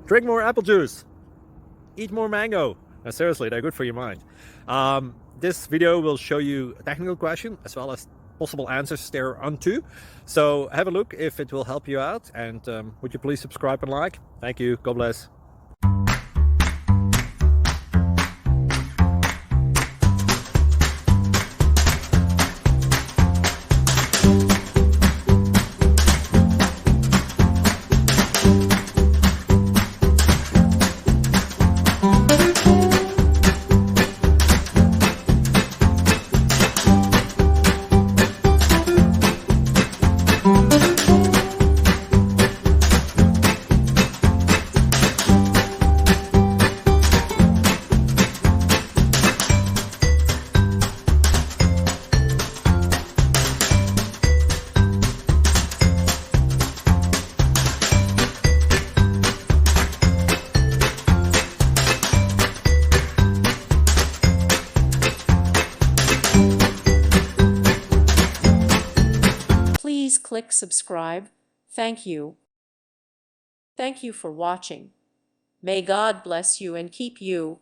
Drink more apple juice. Eat more mango. No, seriously, they're good for your mind. This video will show you a technical question as well as possible answers thereunto. So have a look if it will help you out, and would you please subscribe and like? Thank you. God bless. Please click subscribe. Thank you. Thank you for watching. May God bless you and keep you.